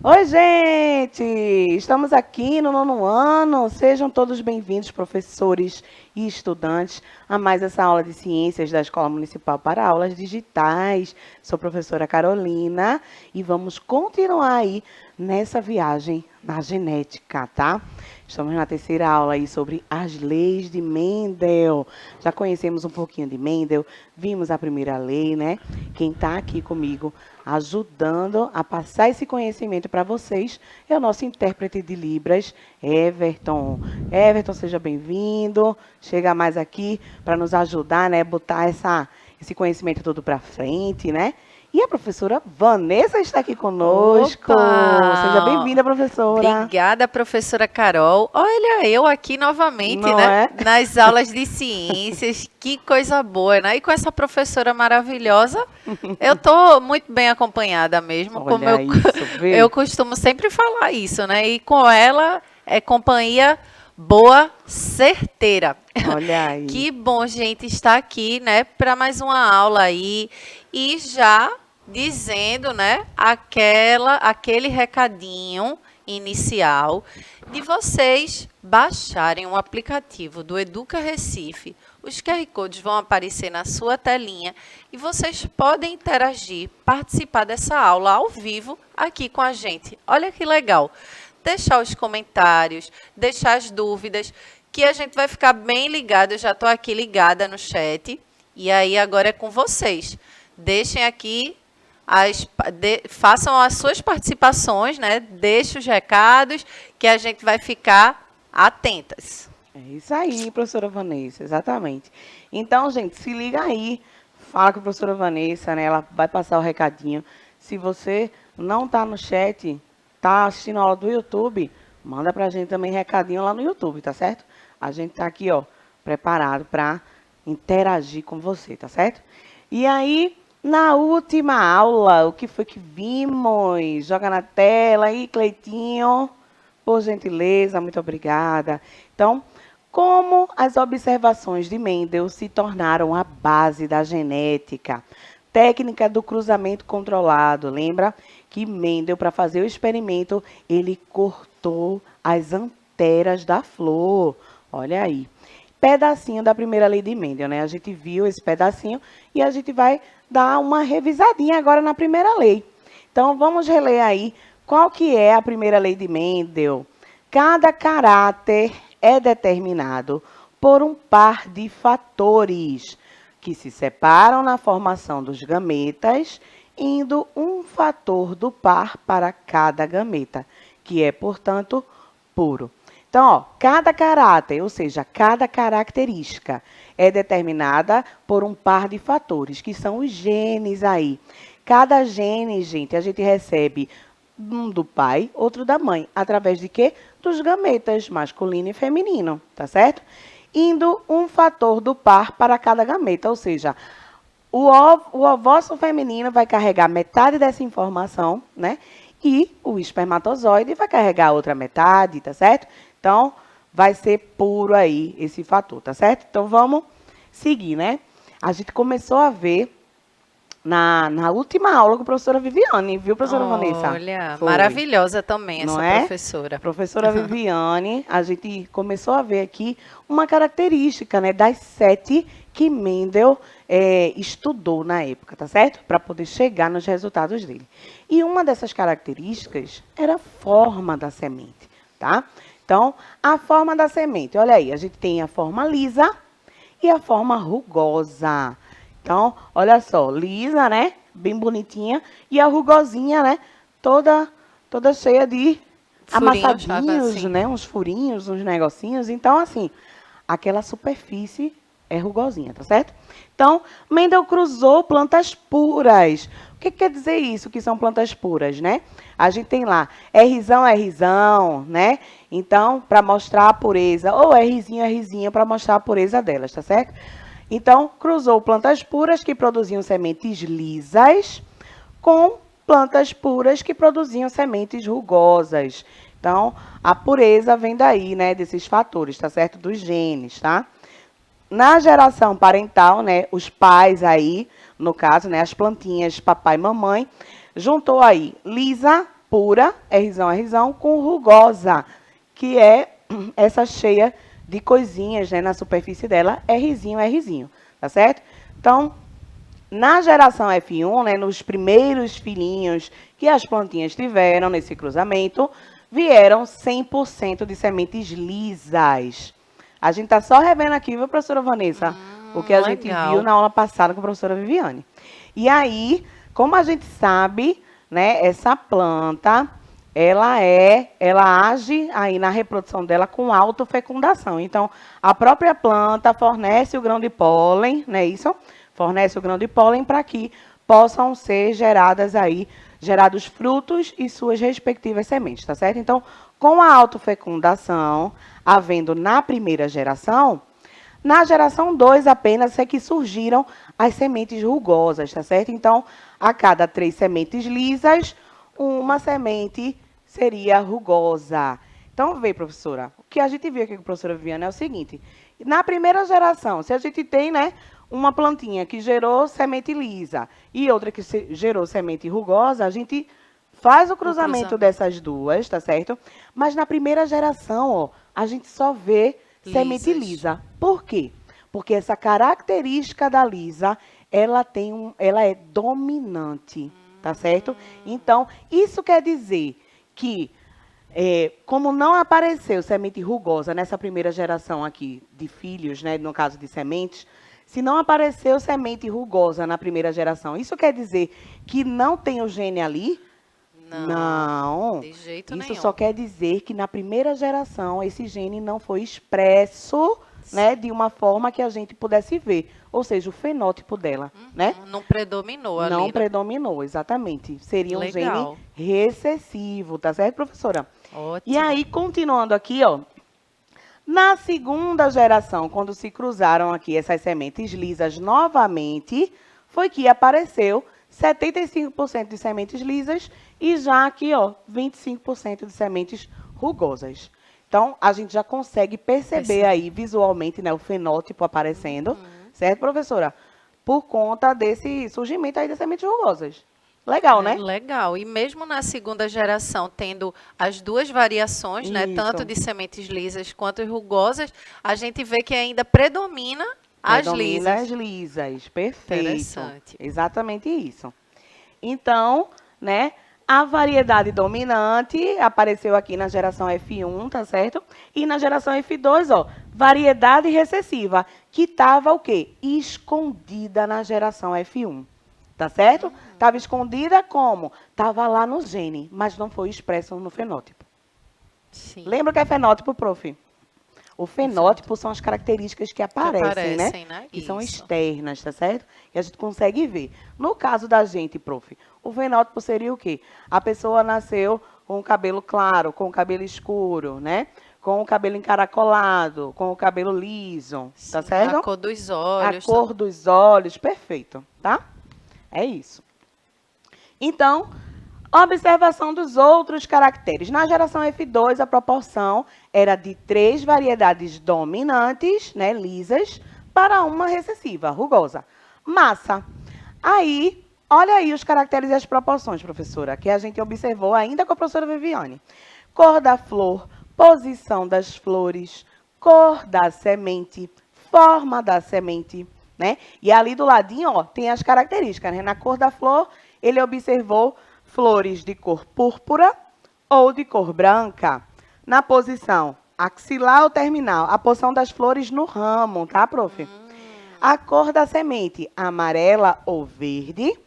Oi, gente! Estamos aqui no nono ano. Sejam todos bem-vindos, professores e estudantes, a mais essa aula de ciências da Escola Municipal para Aulas Digitais. Sou a professora Carolina e vamos continuar aí nessa viagem na genética, tá? Estamos na terceira aula aí sobre as leis de Mendel. Já conhecemos um pouquinho de Mendel, vimos a primeira lei, né? Quem está aqui comigo ajudando a passar esse conhecimento para vocês é o nosso intérprete de Libras, Everton. Everton, seja bem-vindo. Chega mais aqui para nos ajudar, né? Botar esse conhecimento todo para frente, né? E a professora Vanessa está aqui conosco. Seja Opa! bem-vinda, professora. Obrigada, professora Carol. Olha, eu aqui novamente, Não né? é? Nas aulas de ciências. Que coisa boa, né? E com essa professora maravilhosa, eu estou muito bem acompanhada mesmo, como Olha isso, eu vê? costumo sempre falar isso, né? E com ela é companhia boa, certeira. Olha aí. Que bom, gente, estar aqui, né, para mais uma aula aí e já dizendo, né, aquele recadinho inicial de vocês baixarem o aplicativo do Educa Recife. Os QR Codes vão aparecer na sua telinha e vocês podem interagir, participar dessa aula ao vivo aqui com a gente. Olha que legal. Deixar os comentários, deixar as dúvidas, que a gente vai ficar bem ligado. Eu já estou aqui ligada no chat. E aí agora é com vocês. Deixem aqui, façam as suas participações, né? Deixem os recados, que a gente vai ficar atentas. É isso aí, professora Vanessa, exatamente. Então, gente, se liga aí, fala com a professora Vanessa, né? Ela vai passar o recadinho. Se você não está no chat, está assistindo a aula do YouTube, manda pra gente também recadinho lá no YouTube, tá certo? A gente tá aqui, ó, preparado para interagir com você, tá certo? E aí, na última aula, o que foi que vimos? Joga na tela aí, Cleitinho. Por gentileza, muito obrigada. Então, como as observações de Mendel se tornaram a base da genética? Técnica do cruzamento controlado. Lembra que Mendel, para fazer o experimento, ele cortou as anteras da flor. Olha aí. Pedacinho da primeira lei de Mendel, né? A gente viu esse pedacinho e a gente vai dar uma revisadinha agora na primeira lei. Então, vamos reler aí qual que é a primeira lei de Mendel. Cada caráter é determinado por um par de fatores que se separam na formação dos gametas, indo um fator do par para cada gameta, que é, portanto, puro. Então, ó, cada caráter, ou seja, cada característica, é determinada por um par de fatores, que são os genes aí. Cada gene, gente, a gente recebe um do pai, outro da mãe, através de quê? Dos gametas, masculino e feminino, tá certo? Indo um fator do par para cada gameta, ou seja, o ovócito feminino vai carregar metade dessa informação, né? E o espermatozoide vai carregar a outra metade, tá certo? Então, vai ser puro aí esse fator, tá certo? Então, vamos seguir, né? A gente começou a ver na última aula com a professora Viviane, viu, professora Vanessa? Olha, Foi, maravilhosa também não essa é? professora. Professora Viviane, a gente começou a ver aqui uma característica, né, das 7 que Mendel estudou na época, tá certo? Para poder chegar nos resultados dele. E uma dessas características era a forma da semente, tá? Então, a forma da semente, olha aí, a gente tem a forma lisa e a forma rugosa. Então, olha só, lisa, né? Bem bonitinha. E a rugosinha, né? Toda cheia de Furinhos, sabe amassadinhos, assim? né? Uns furinhos, uns negocinhos. Então, assim, aquela superfície é rugosinha, tá certo? Então, Mendel cruzou plantas puras. O que quer dizer isso, que são plantas puras, né? A gente tem lá Rzão, né? Então, para mostrar a pureza, ou Rzinho para mostrar a pureza delas, tá certo? Então, cruzou plantas puras que produziam sementes lisas com plantas puras que produziam sementes rugosas. Então, a pureza vem daí, né, desses fatores, tá certo? Dos genes, tá? Na geração parental, né, os pais aí, no caso, né, as plantinhas papai e mamãe, juntou aí lisa, pura, Rzão, com rugosa, que é essa cheia de coisinhas, né, na superfície dela, Rzinho, tá certo? Então, na geração F1, né, nos primeiros filhinhos que as plantinhas tiveram nesse cruzamento, vieram 100% de sementes lisas. A gente está só revendo aqui, viu, professora Vanessa? O que a gente viu na aula passada com a professora Viviane. E aí, como a gente sabe, né, essa planta, ela age aí na reprodução dela com autofecundação. Então, a própria planta fornece o grão de pólen, não é isso? Fornece o grão de pólen para que possam ser gerados frutos e suas respectivas sementes, tá certo? Então, com a autofecundação, havendo na primeira geração, na geração 2 apenas é que surgiram as sementes rugosas, tá certo? Então, a cada 3 sementes lisas, uma semente seria rugosa. Então, vê, professora, o que a gente viu aqui com a professora Viviane é o seguinte, na primeira geração, se a gente tem, né, uma plantinha que gerou semente lisa e outra que gerou semente rugosa, a gente faz o cruzamento dessas duas, tá certo? Mas na primeira geração, ó, a gente só vê semente lisa. Por quê? Porque essa característica da lisa, ela é dominante, tá certo? Então, isso quer dizer que, como não apareceu semente rugosa nessa primeira geração aqui de filhos, né, no caso de sementes, se não apareceu semente rugosa na primeira geração, isso quer dizer que não tem o gene ali? Não, de jeito isso nenhum. só quer dizer que na primeira geração esse gene não foi expresso, né, de uma forma que a gente pudesse ver, ou seja, o fenótipo dela, né? Não predominou ali. Não predominou, exatamente. Seria um gene recessivo, tá certo, professora? Ótimo. E aí, continuando aqui, ó, na segunda geração, quando se cruzaram aqui essas sementes lisas novamente, foi que apareceu 75% de sementes lisas e já aqui, ó, 25% de sementes rugosas. Então, a gente já consegue perceber aí visualmente, né, o fenótipo aparecendo, certo, professora? Por conta desse surgimento aí de sementes rugosas. Legal, né? Legal. E mesmo na segunda geração, tendo as duas variações, né, tanto de sementes lisas quanto rugosas, a gente vê que ainda predomina as lisas. As lisas, perfeito. Interessante. Exatamente isso. Então, né, a variedade dominante apareceu aqui na geração F1, tá certo? E na geração F2, ó, variedade recessiva, que estava o quê? Escondida na geração F1. Tá certo? Estava escondida como? Estava lá no gene, mas não foi expresso no fenótipo. Sim. Lembra o que é fenótipo, prof? O fenótipo são as características que aparecem, né? Que são externas, tá certo? E a gente consegue ver. No caso da gente, prof, o fenótipo seria o quê? A pessoa nasceu com o cabelo claro, com o cabelo escuro, né? Com o cabelo encaracolado, com o cabelo liso, tá certo? A cor dos olhos. A cor dos olhos, perfeito, tá? É isso. Então, observação dos outros caracteres. Na geração F2, a proporção era de 3 variedades dominantes, né, lisas, para uma recessiva, rugosa. Massa. Aí, olha aí os caracteres e as proporções, professora, que a gente observou ainda com a professora Viviane. Cor da flor, posição das flores, cor da semente, forma da semente, né? E ali do ladinho, ó, tem as características, né? Na cor da flor, ele observou flores de cor púrpura ou de cor branca. Na posição axilar ou terminal, a posição das flores no ramo, tá, prof? A cor da semente, amarela ou verde.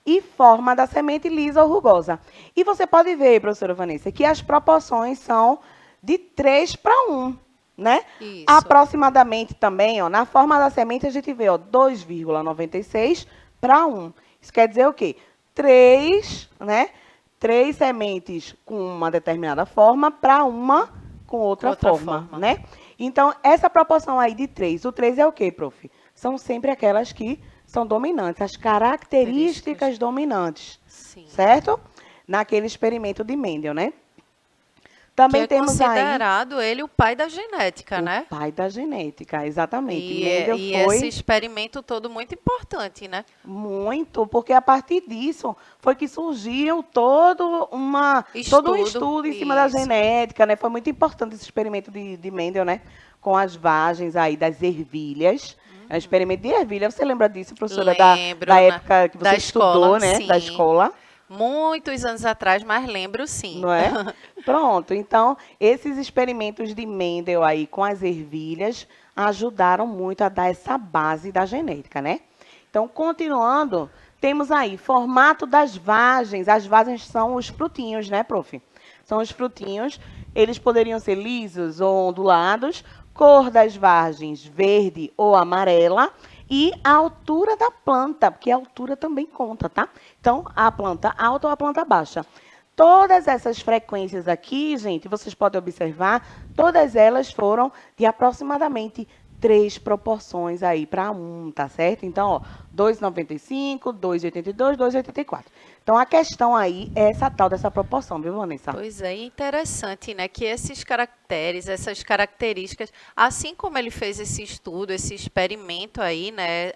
E forma da semente lisa ou rugosa. E você pode ver, professora Vanessa, que as proporções são de 3 para 1. Né? Isso. Aproximadamente também, ó, na forma da semente, a gente vê 2,96 para 1. Isso quer dizer o quê? 3, né? 3 sementes com uma determinada forma para uma com outra forma, né? Então, essa proporção aí de 3, o 3 é o quê, prof? São sempre aquelas que são dominantes, as características dominantes, certo? Naquele experimento de Mendel, né? Que Também é temos aí considerado ele o pai da genética, o né? pai da genética, exatamente. E, Mendel e esse foi experimento todo muito importante, né? muito, porque a partir disso foi que surgiu todo um Estudo, estudo em cima da isso. genética, né? Foi muito importante esse experimento de Mendel, né? Com as vagens aí das ervilhas. É um experimento de ervilha. Você lembra disso, professora, da Lembro época que da você escola, estudou, né? Da sim. escola? Muitos anos atrás, mas lembro sim. Não é? Pronto. Então, esses experimentos de Mendel aí com as ervilhas ajudaram muito a dar essa base da genética, né? Então, continuando, temos aí formato das vagens. As vagens são os frutinhos, né, prof? São os frutinhos. Eles poderiam ser lisos ou ondulados. Cor das vagens, verde ou amarela. E a altura da planta, porque a altura também conta, tá? Então, a planta alta ou a planta baixa. Todas essas frequências aqui, gente, vocês podem observar, todas elas foram de aproximadamente 3 proporções aí para 1, tá certo? Então, ó, 2,95, 2,82, 2,84. Então, a questão aí é essa tal dessa proporção, viu, Vanessa? Pois é, interessante, né, que esses caracteres, essas características, assim como ele fez esse estudo, esse experimento aí, né,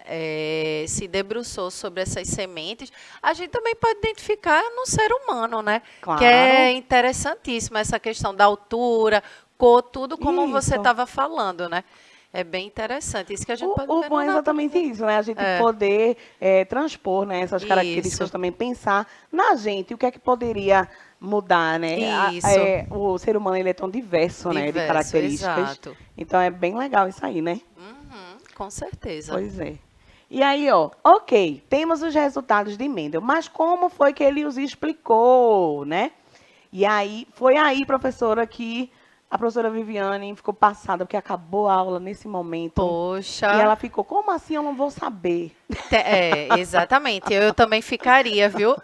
se debruçou sobre essas sementes, a gente também pode identificar no ser humano, né, que é Claro. interessantíssimo essa questão da altura, cor, tudo como você Isso. estava falando, né? É bem interessante, isso que a gente pode O ver bom na é exatamente natureza. isso, né? A gente É, poder transpor, né, essas características isso, também, pensar na gente, o que é que poderia mudar, né? isso, O ser humano ele é tão diverso, né, de diverso, características. exato. Então é bem legal isso aí, né? Uhum, com certeza. Pois é. E aí, ó, ok, temos os resultados de Mendel, mas como foi que ele os explicou, né? E aí, foi aí, professora, que a professora Viviane ficou passada, porque acabou a aula nesse momento. E Poxa, ela ficou, como assim eu não vou saber? exatamente. Eu também ficaria, viu?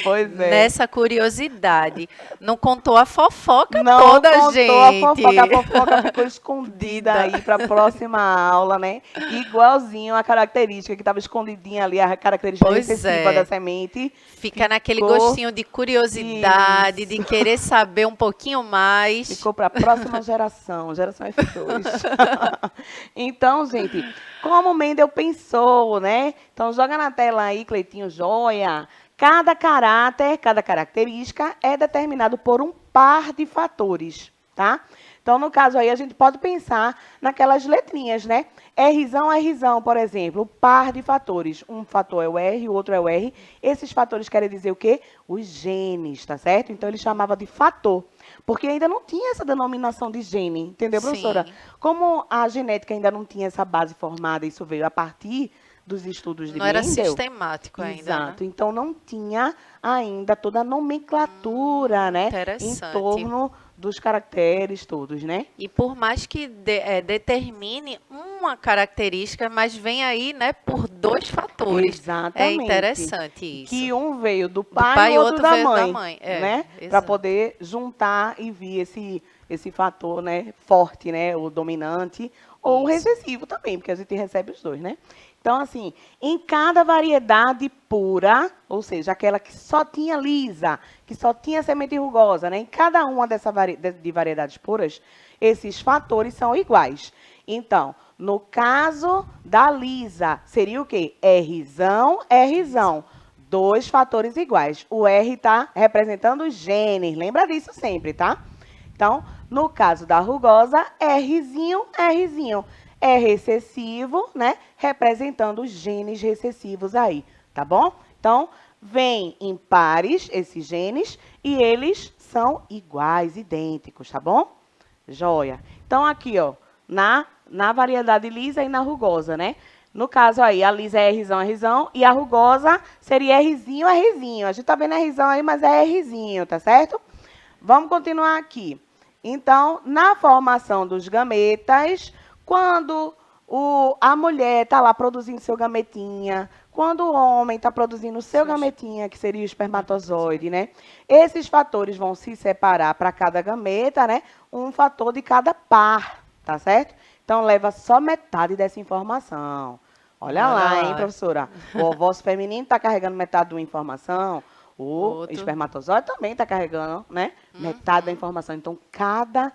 Pois é. Nessa curiosidade. Não contou a fofoca Não toda, contou gente. a fofoca ficou escondida Dida. aí para a próxima aula, né? Igualzinho a característica que estava escondidinha ali, a característica Pois recessiva da é. semente, Fica naquele ficou gostinho de curiosidade, de isso. querer saber um pouquinho mais. Ficou para a próxima geração, geração F2. Então, gente, como Mendel pensou, né? Então, joga na tela aí, Cleitinho Joia. Cada caráter, cada característica é determinado por um par de fatores, tá? Então, no caso aí, a gente pode pensar naquelas letrinhas, né? Rzão, Rzão, por exemplo, par de fatores. Um fator é o R, o outro é o R. Esses fatores querem dizer o quê? Os genes, tá certo? Então, ele chamava de fator, porque ainda não tinha essa denominação de gene, entendeu, professora? Sim. Como a genética ainda não tinha essa base formada, isso veio a partir dos estudos de Não era Mendel. sistemático ainda, né? Exato. Então não tinha ainda toda a nomenclatura, né, em Interessante. torno dos caracteres todos, né? E por mais que determine uma característica, mas vem aí, né, por dois fatores. É Exatamente. interessante isso. Que um veio do Do pai e o pai e outro outro da veio da mãe, mãe. É, né? Para exato. poder juntar e vir esse fator, né, forte, né, o dominante ou o Isso. recessivo também, porque a gente recebe os dois, né? Então, assim, em cada variedade pura, ou seja, aquela que só tinha lisa, que só tinha semente rugosa, né? Em cada uma de variedades puras, esses fatores são iguais. Então, no caso da lisa, seria o quê? Rzão, Rzão. Dois fatores iguais. O R está representando os genes. Lembra disso sempre, tá? Então, no caso da rugosa, Rzinho, Rzinho. É recessivo, né? Representando os genes recessivos aí, tá bom? Então, vem em pares esses genes e eles são iguais, idênticos, tá bom? Joia. Então, aqui, ó, na variedade lisa e na rugosa, né? No caso aí, a lisa é Rzão, Rzão, e a rugosa seria Rzinho, Rzinho. A gente tá vendo Rzão aí, mas é Rzinho, tá certo? Vamos continuar aqui. Então, na formação dos gametas, quando a mulher está lá produzindo seu gametinha, quando o homem está produzindo o seu gametinha, que seria o espermatozoide, né? Esses fatores vão se separar para cada gameta, né? Um fator de cada par, tá certo? Então, leva só metade dessa informação. Olha Olha lá, hein, lá. professora? O ovário feminino está carregando metade de uma informação, O Outro. espermatozoide também está carregando, né? Metade da informação. Então, cada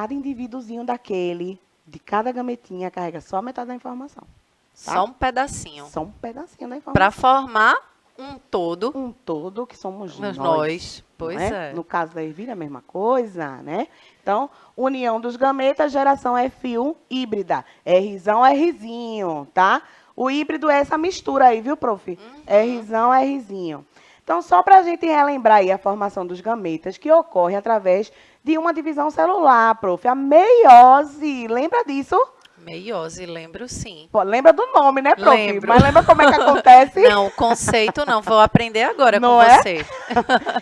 indivíduozinho daquele, de cada gametinha, carrega só metade da informação. Tá? Só um pedacinho. Só um pedacinho da informação. Para formar um todo. Um todo que somos Nós. nós. Pois não é. No caso da ervilha, a mesma coisa, né? Então, união dos gametas, geração F1 híbrida. Rzão, Rzinho, tá? O híbrido é essa mistura aí, viu, prof? Rzão, Rzinho. Então, só para a gente relembrar aí a formação dos gametas, que ocorre através de uma divisão celular, prof. A meiose, lembra disso? Meiose, lembro sim. Pô, lembra do nome, né, prof? Lembro. Mas lembra como é que acontece? Não, o conceito não. Vou aprender agora Não com é? você.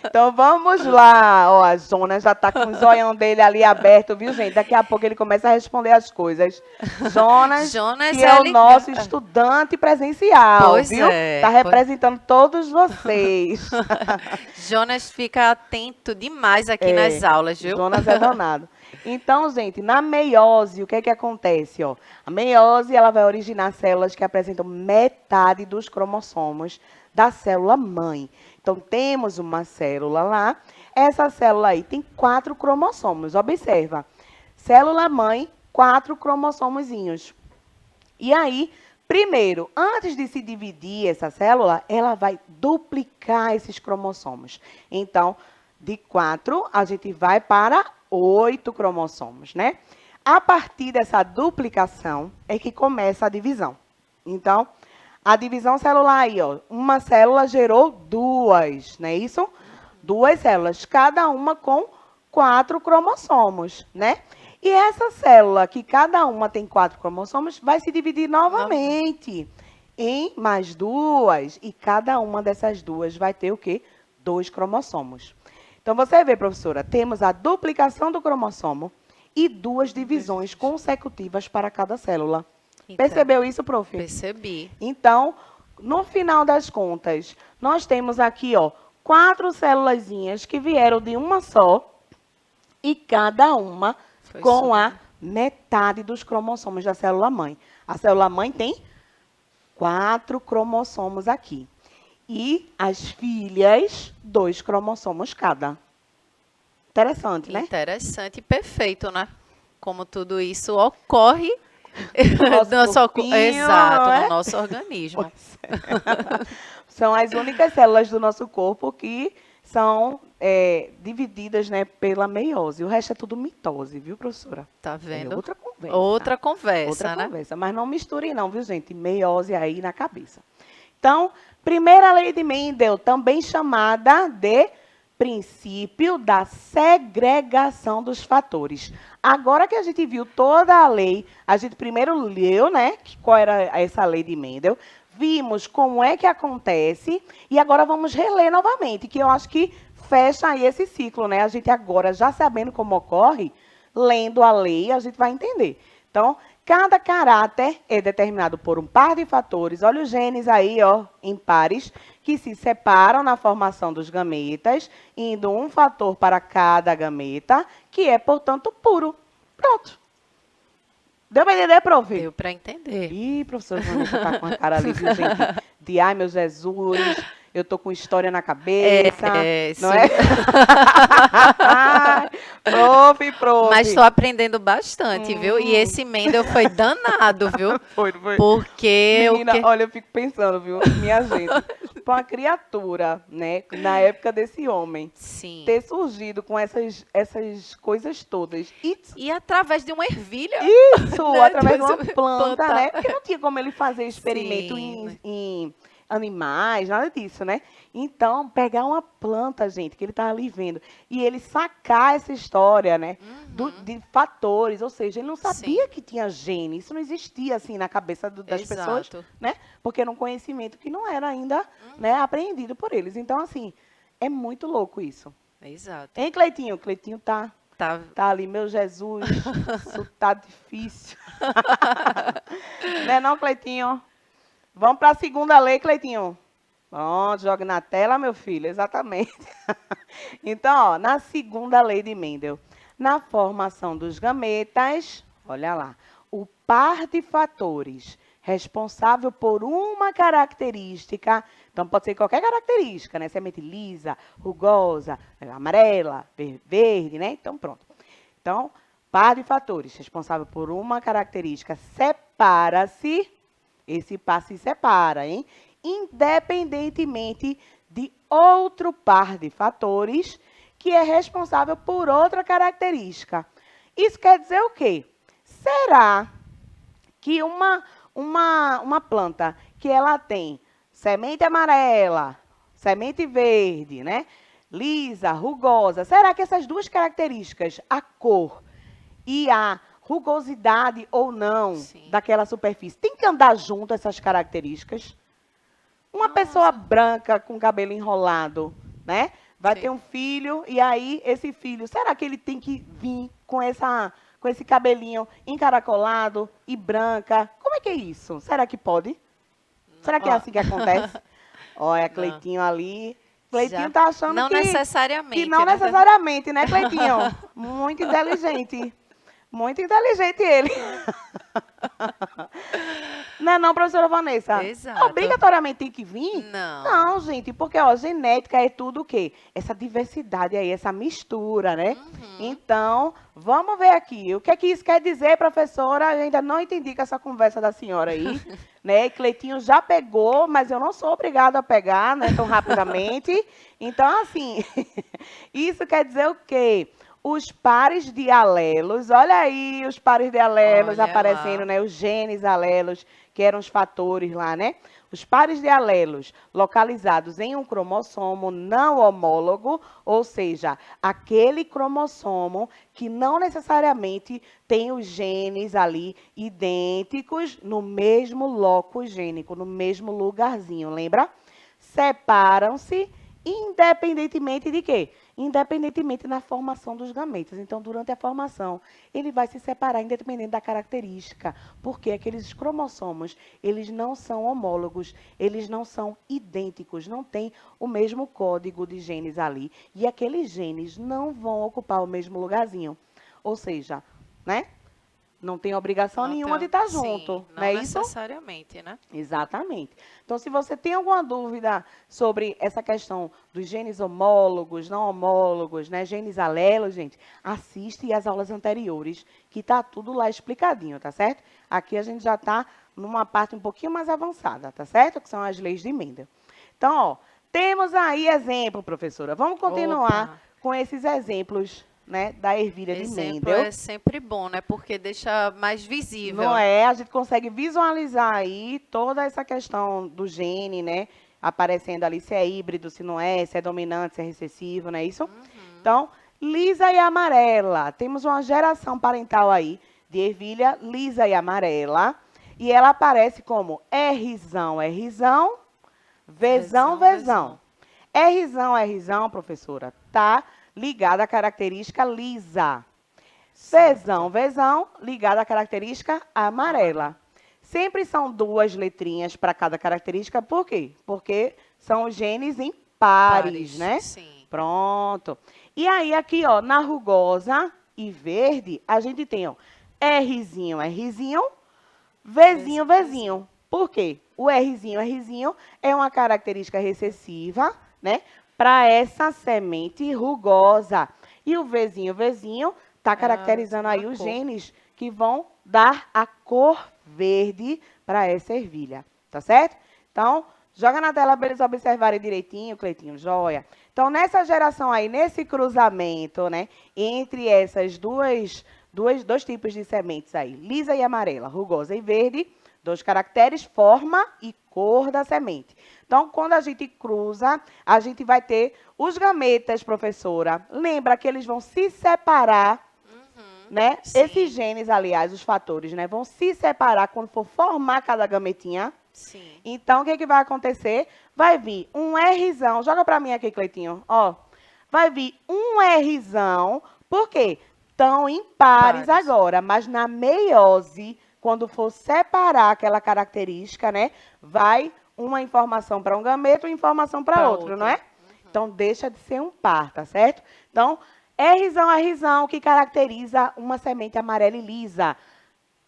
Então vamos lá. Ó, a Jonas já tá com o zoião dele ali aberto, viu, gente? Daqui a pouco ele começa a responder as coisas. Jonas, Jonas que é o ligado. nosso estudante presencial, Pois viu? é, Tá representando todos vocês. Jonas fica atento demais aqui nas aulas, viu? Jonas é danado. Então, gente, na meiose, o que é que acontece? Ó? A meiose, ela vai originar células que apresentam metade dos cromossomos da célula mãe. Então, temos uma célula lá. Essa célula aí tem 4 cromossomos. Observa. Célula mãe, 4 cromossomozinhos. E aí, primeiro, antes de se dividir essa célula, ela vai duplicar esses cromossomos. Então, de 4, a gente vai para 8 cromossomos, né? A partir dessa duplicação é que começa a divisão. Então, a divisão celular aí, ó, uma célula gerou 2, não é isso? 2 células, cada uma com 4 cromossomos, né? E essa célula, que cada uma tem 4 cromossomos, vai se dividir novamente em mais 2. E cada uma dessas 2 vai ter o quê? 2 cromossomos. Então, você vê, professora, temos a duplicação do cromossomo e 2 divisões consecutivas para cada célula. Então, percebeu isso, prof? Percebi. Então, no final das contas, nós temos aqui, ó, 4 célulazinhas que vieram de uma só e cada uma com a metade dos cromossomos da célula mãe. A célula mãe tem 4 cromossomos aqui. E as filhas, 2 cromossomos cada. Interessante, né? Interessante e perfeito, né? Como tudo isso ocorre corpinho, exato, não é? no nosso organismo. Pois é. São as únicas células do nosso corpo que são divididas, né, pela meiose. O resto é tudo mitose, viu, professora? Tá vendo? Outra conversa. Outra conversa, Outra né? conversa. Mas não misture não, viu, gente? Meiose aí na cabeça. Então, primeira lei de Mendel, também chamada de princípio da segregação dos fatores. Agora que a gente viu toda a lei, a gente primeiro leu, né, qual era essa lei de Mendel, vimos como é que acontece e agora vamos reler novamente, que eu acho que fecha aí esse ciclo, né? A gente agora, já sabendo como ocorre, lendo a lei, a gente vai entender. Então, cada caráter é determinado por um par de fatores. Olha os genes aí, ó, em pares, que se separam na formação dos gametas, indo um fator para cada gameta, que é, portanto, puro. Pronto. Deu para entender, prof? Deu para entender. Ih, professor Vanessa tá com a cara ali, viu, gente? De ai, meu Jesus, eu tô com história na cabeça. Não é? Prof. Mas estou aprendendo bastante, viu? E esse Mendel foi danado, viu? Foi. Porque Menina, olha, eu fico pensando, viu? Minha gente, para uma criatura, né, na época desse homem, sim, ter surgido com essas coisas todas. E através de uma ervilha. Isso, né? através de uma planta, né? Porque não tinha como ele fazer experimento em animais, nada disso, né? Então, pegar uma planta, gente, que ele estava ali vendo, e ele sacar essa história, né? De fatores, ou seja, ele não sabia que tinha gene, isso não existia assim na cabeça das pessoas, né? Porque era um conhecimento que não era ainda né, apreendido por eles. Então, assim, é muito louco isso. Exato. Hein, Cleitinho? Cleitinho tá ali, meu Jesus, isso tá difícil. Né não, Cleitinho? Vamos para a segunda lei, Cleitinho. Pronto, joga na tela, meu filho, exatamente. Então, ó, na segunda lei de Mendel, na formação dos gametas, olha lá, o par de fatores responsável por uma característica. Então, pode ser qualquer característica, né? Semente lisa, rugosa, amarela, verde, né? Então, pronto. Então, par de fatores responsável por uma característica separa-se, esse par se separa, hein? Independentemente de outro par de fatores que é responsável por outra característica. Isso quer dizer o quê? Será que uma planta que ela tem semente amarela, semente verde, né? Lisa, rugosa, será que essas duas características, a cor e a rugosidade ou não Sim. daquela superfície, tem que andar junto essas características? Uma Nossa. pessoa branca com cabelo enrolado, né? Vai Sim. ter um filho e aí esse filho, será que ele tem que vir com esse cabelinho encaracolado e branca? Como é que é isso? Será que pode? Será que é Ó. assim que acontece? Olha, Não. Cleitinho ali. Cleitinho Já. tá achando Não que necessariamente, não né? necessariamente, né, Cleitinho? Muito inteligente. Muito inteligente ele. Não é não, professora Vanessa? Exato. Obrigatoriamente tem que vir? Não. Não, gente, porque ó, genética é tudo o quê? Essa diversidade aí, essa mistura, né? Então, vamos ver aqui. O que é que isso quer dizer, professora? Eu ainda não entendi com essa conversa da senhora aí. Né? E Cleitinho já pegou, mas eu não sou obrigada a pegar, né, tão rapidamente. Então, assim, isso quer dizer o quê? Os pares de alelos, olha aí os pares de alelos Olha aparecendo, lá. né? Os genes alelos, que eram os fatores lá, né? Os pares de alelos localizados em um cromossomo não homólogo, ou seja, aquele cromossomo que não necessariamente tem os genes ali idênticos no mesmo locus gênico, no mesmo lugarzinho, lembra? Separam-se independentemente de quê? Independentemente na formação dos gametas. Então, durante a formação, ele vai se separar independente da característica, porque aqueles cromossomos, eles não são homólogos, eles não são idênticos, não têm o mesmo código de genes ali, e aqueles genes não vão ocupar o mesmo lugarzinho. Ou seja, né? Não tem obrigação nenhuma de estar junto, Sim, não não é isso? necessariamente, né? Exatamente. Então, se você tem alguma dúvida sobre essa questão dos genes homólogos, não homólogos, né, genes alelos, gente, assiste às aulas anteriores, que tá tudo lá explicadinho, tá certo? Aqui a gente já está numa parte um pouquinho mais avançada, tá certo? Que são as leis de Mendel. Então, ó, temos aí exemplo, professora. Vamos continuar Opa. com esses exemplos, né, da ervilha de Exemplo Mendel. é sempre bom, né? Porque deixa mais visível. Não é? A gente consegue visualizar aí toda essa questão do gene, né? Aparecendo ali se é híbrido, se não é, se é dominante, se é recessivo, não é isso? Então, lisa e amarela. Temos uma geração parental aí de ervilha lisa e amarela. E ela aparece como Rzão, Rzão, Vzão, Vzão. Rzão, professora, tá ligada à característica lisa. Vzão, Vzão, ligado à característica amarela. Sempre são duas letrinhas para cada característica, por quê? Porque são os genes em pares, né? Sim. Pronto. E aí, aqui, ó, na rugosa e verde, a gente tem, ó, Rzinho, Rzinho, Vzinho, Vzinho. Por quê? O Rzinho é uma característica recessiva, né? Para essa semente rugosa. E o Vzinho está caracterizando aí os genes que vão dar a cor verde para essa ervilha, tá certo? Então, joga na tela para eles observarem direitinho, Cleitinho, joia. Então, nessa geração aí, nesse cruzamento, né, entre essas dois tipos de sementes aí, lisa e amarela, rugosa e verde, dois caracteres, forma e cor da semente. Então, quando a gente cruza, a gente vai ter os gametas, professora. Lembra que eles vão se separar, né? Sim. Esses genes, aliás, os fatores, né? Vão se separar quando for formar cada gametinha. Sim. Então, o que, que vai acontecer? Vai vir um Rzão. Joga para mim aqui, Cleitinho. Ó, vai vir um Rzão. Por quê? Estão em pares agora, mas na meiose, quando for separar aquela característica, né? Vai uma informação para um gameta e uma informação para outro, não é? Então, deixa de ser um par, tá certo? Então, Rzão, que caracteriza uma semente amarela e lisa.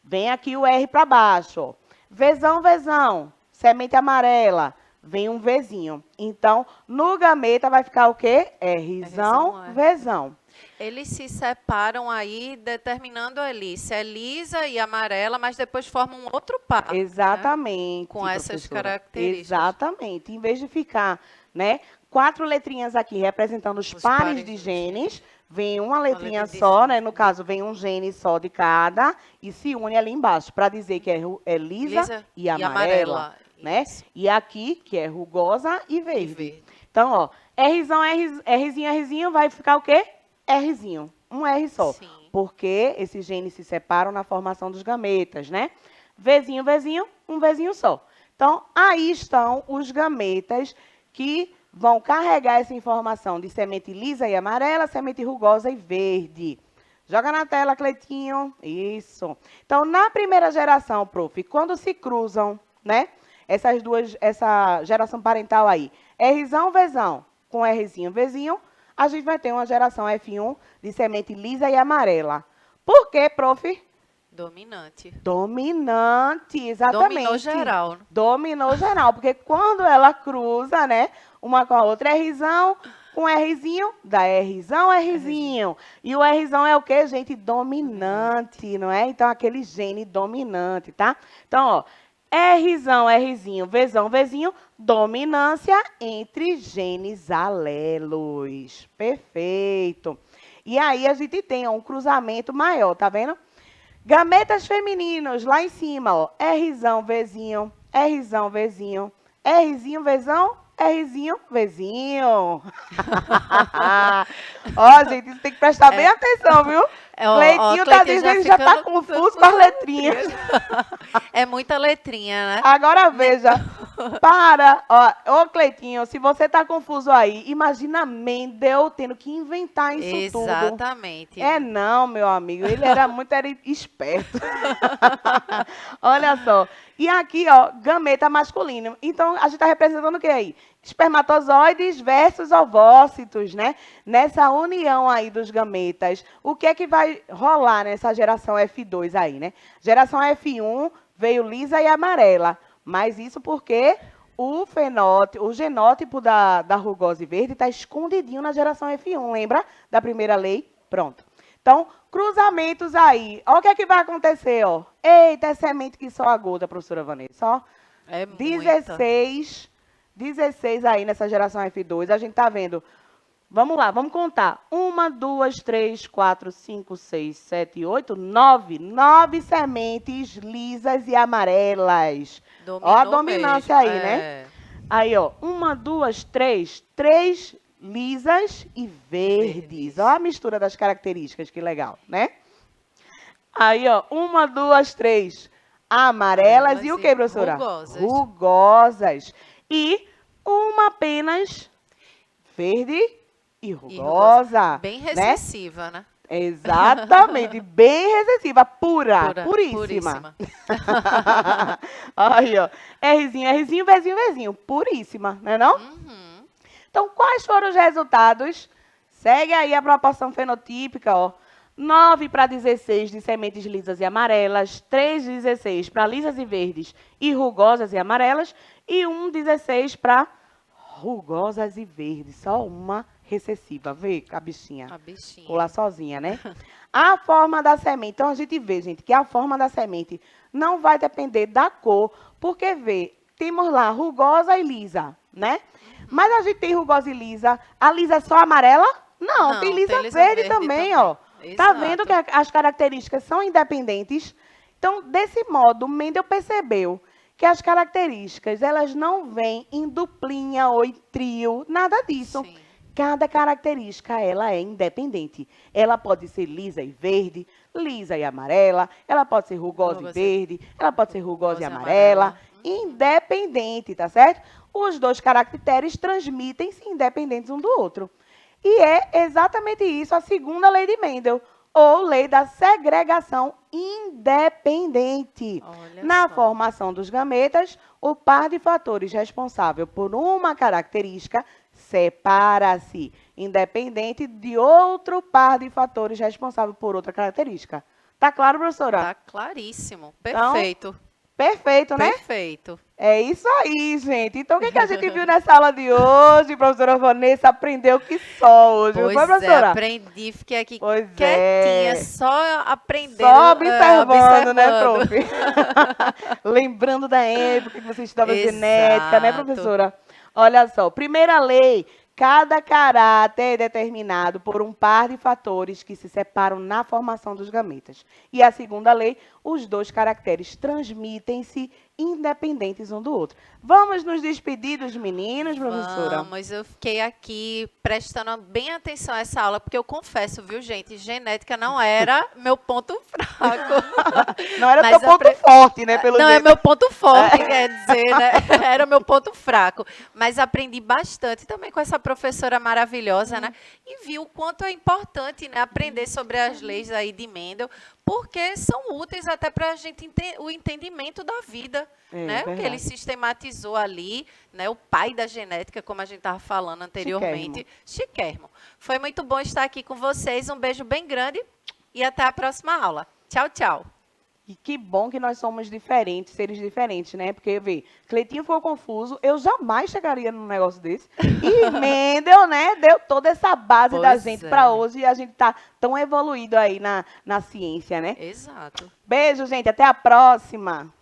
Vem aqui o R para baixo. Vzão, semente amarela, vem um Vzinho. Então, no gameta vai ficar o quê? Rzão, Vzão. Eles se separam aí, determinando ali se é lisa e amarela, mas depois formam um outro par. Né? Exatamente. Com essas professora. características. Exatamente. Em vez de ficar, né, 4 letrinhas aqui representando os pares de genes, vem uma letrinha só, né? No caso, vem um gene só de cada e se une ali embaixo, para dizer que é lisa e amarela. Né? E aqui, que é rugosa e verde. Então, ó, Rzinho, vai ficar o quê? Rzinho. Um R só. Sim. Porque esses genes se separam na formação dos gametas, né? Vzinho, um Vzinho só. Então, aí estão os gametas que vão carregar essa informação de semente lisa e amarela, semente rugosa e verde. Joga na tela, Cleitinho. Isso. Então, na primeira geração, prof, quando se cruzam, né? Essa geração parental aí, Rzão, Vzão, com Rzinho, Vzinho, a gente vai ter uma geração F1 de semente lisa e amarela. Por quê, prof? Dominante. Dominante, exatamente. Dominou geral. Dominou geral, porque quando ela cruza, né, uma com a outra, Rzão com Rzinho, dá Rzão, Rzinho. E o Rzão é o quê, gente? Dominante, não é? Então, aquele gene dominante, tá? Então, ó, Rzão, Rzinho, Vzão, Vzinho, dominância entre genes alelos. Perfeito. E aí a gente tem ó, um cruzamento maior, tá vendo? Gametas femininos, lá em cima, ó. Rzão, Vzinho, Rzão, Vzinho, Rzinho, Vzão, Rzinho, Vzinho. Ó, gente, isso tem que prestar bem atenção, viu? Cleitinho tá dizendo que já tá confuso com as letrinhas. É muita letrinha, né? Agora veja, para, ó, ô Cleitinho, se você tá confuso aí, imagina Mendel tendo que inventar isso tudo. Exatamente. É não, meu amigo, ele era esperto. Olha só, e aqui, ó, gameta masculino. Então, a gente tá representando o que aí? Espermatozoides versus ovócitos, né? Nessa união aí dos gametas, o que é que vai rolar nessa geração F2 aí, né? Geração F1 veio lisa e amarela, mas isso porque o genótipo da rugose verde está escondidinho na geração F1, lembra da primeira lei? Pronto. Então, cruzamentos aí. Olha o que é que vai acontecer, ó. Eita, é semente que só aguda, professora Vanessa, ó. É 16 aí nessa geração F2, a gente tá vendo. Vamos lá, vamos contar. 1, 2, 3, 4, 5, 6, 7, 8, 9. 9 sementes lisas e amarelas. Ó a dominância mesmo, aí, né? Aí, ó. 1, 2, 3. 3 lisas e verdes. Ó a mistura das características, que legal, né? Aí, ó. 1, 2, 3. Amarelas e o que, professora? Rugosas. E uma apenas verde e rugosa. Bem recessiva, né? Exatamente, bem recessiva, puríssima. Aí, ó, Rzinho, Vzinho, puríssima, não é não? Uhum. Então, quais foram os resultados? Segue aí a proporção fenotípica, ó. 9 para 16 de sementes lisas e amarelas, 3 de 16 para lisas e verdes e rugosas e amarelas, e 16 para rugosas e verdes. Só uma recessiva. Vê a bichinha. A bichinha. Pular sozinha, né? A forma da semente. Então, a gente vê, gente, que a forma da semente não vai depender da cor, porque, vê, temos lá rugosa e lisa, né? Mas a gente tem rugosa e lisa. A lisa é só amarela? Não, tem lisa verde também, ó. Exato. Tá vendo que as características são independentes? Então, desse modo, Mendel percebeu que as características, elas não vêm em duplinha ou em trio, nada disso. Sim. Cada característica, ela é independente. Ela pode ser lisa e verde, lisa e amarela, ela pode ser rugosa e verde, ela pode ser rugosa e amarela, independente, tá certo? Os dois caracteres transmitem-se independentes um do outro. E é exatamente isso a segunda lei de Mendel, ou lei da segregação independente. Na formação dos gametas, o par de fatores responsável por uma característica separa-se, independente de outro par de fatores responsável por outra característica. Tá claro, professora? Tá claríssimo. Perfeito. Então, Perfeito, né? Perfeito. É isso aí, gente. Então, o que a gente viu nessa aula de hoje, professora Vanessa? Aprendeu que só hoje, não foi, Pois é, professora? aprendi, fiquei aqui Pois quietinha, é. só aprendendo, Só observando, né, observando. prof? Lembrando da época que você estudava genética, né, Exato. professora? Olha só, primeira lei, cada caráter é determinado por um par de fatores que se separam na formação dos gametas. E a segunda lei, os dois caracteres transmitem-se independentes um do outro. Vamos nos despedir dos meninos, professora? Vamos, eu fiquei aqui prestando bem atenção a essa aula, porque eu confesso, viu, gente, genética não era meu ponto fraco. Não era teu Mas ponto forte, né, pelo não é jeito. meu ponto forte, quer dizer, né? Era o meu ponto fraco. Mas aprendi bastante também com essa professora maravilhosa, né? E vi o quanto é importante, né, aprender sobre as leis aí de Mendel, porque são úteis até para a gente o entendimento da vida, É, né? O que ele verdade. sistematizou ali, né? O pai da genética, como a gente estava falando Chiquérrimo. anteriormente, Chiquérrimo. Foi muito bom estar aqui com vocês. Um beijo bem grande e até a próxima aula. Tchau, tchau. E que bom que nós somos diferentes, seres diferentes, né? Porque, vê, Cleitinho foi confuso, eu jamais chegaria num negócio desse. E Mendel, né, deu toda essa base da Pois gente para é. hoje e a gente tá tão evoluído aí na ciência, né? Exato. Beijo, gente, até a próxima.